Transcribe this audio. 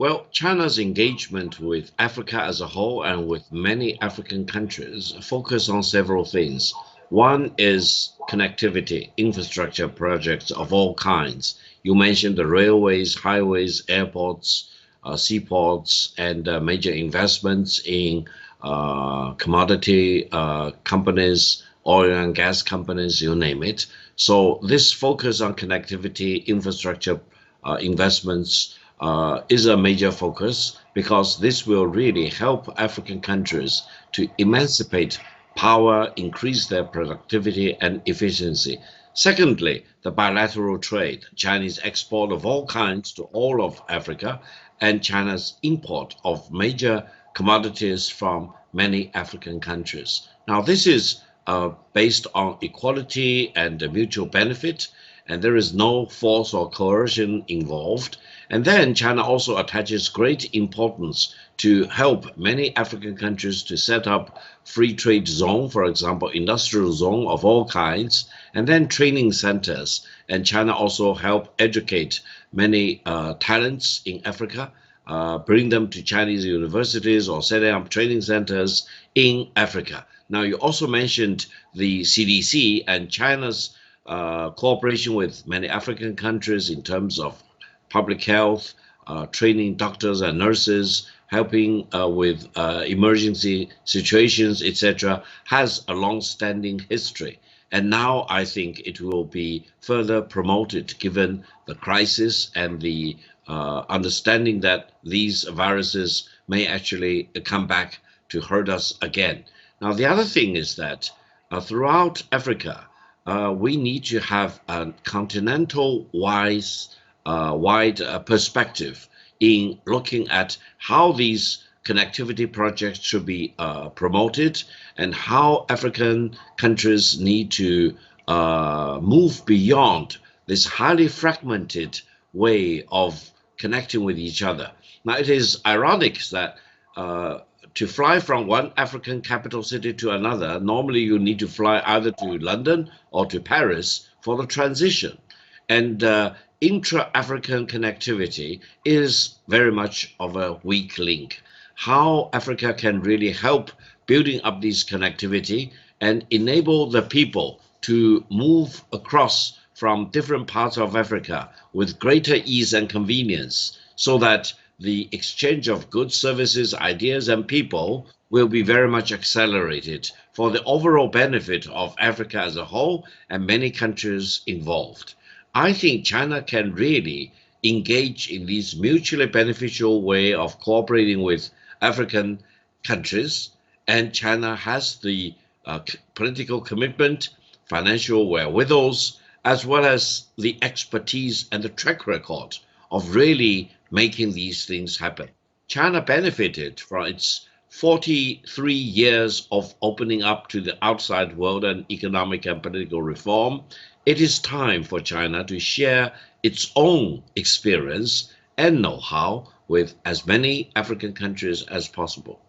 Well, China's engagement with Africa as a whole and with many African countries focus on several things. One is connectivity, infrastructure projects of all kinds. You mentioned the railways, highways, airports, seaports, and major investments in commodity companies, oil and gas companies, you name it. So this focus on connectivity, infrastructure investments is a major focus because this will really help African countries to emancipate power, increase their productivity and efficiency. Secondly, the bilateral trade, Chinese export of all kinds to all of Africa, and China's import of major commodities from many African countries. Now, this is based on equality and mutual benefit, and there is no force or coercion involved. And then China also attaches great importance to help many African countries to set up free trade zone, for example, industrial zone of all kinds, and then training centers. And China also help educate many talents in Africa, bring them to Chinese universities or setting up training centers in Africa. Now, you also mentioned the CDC and China's cooperation with many African countries in terms of public health, training doctors and nurses, helping with emergency situations, etc., has a long-standing history. And now I think it will be further promoted given the crisis and the understanding that these viruses may actually come back to hurt us again. Now, the other thing is that throughout Africa, we need to have a wide perspective in looking at how these connectivity projects should be promoted and how African countries need to move beyond this highly fragmented way of connecting with each other. Now, it is ironic that to fly from one African capital city to another, normally you need to fly either to London or to Paris for the transition. And intra-African connectivity is very much of a weak link. How Africa can really help building up this connectivity and enable the people to move across from different parts of Africa with greater ease and convenience so that the exchange of goods, services, ideas, and people will be very much accelerated for the overall benefit of Africa as a whole and many countries involved. I think China can really engage in this mutually beneficial way of cooperating with African countries, and China has the political commitment, financial wherewithals, as well as the expertise and the track record of really making these things happen. China benefited from its 43 years of opening up to the outside world and economic and political reform. It is time for China to share its own experience and know-how with as many African countries as possible.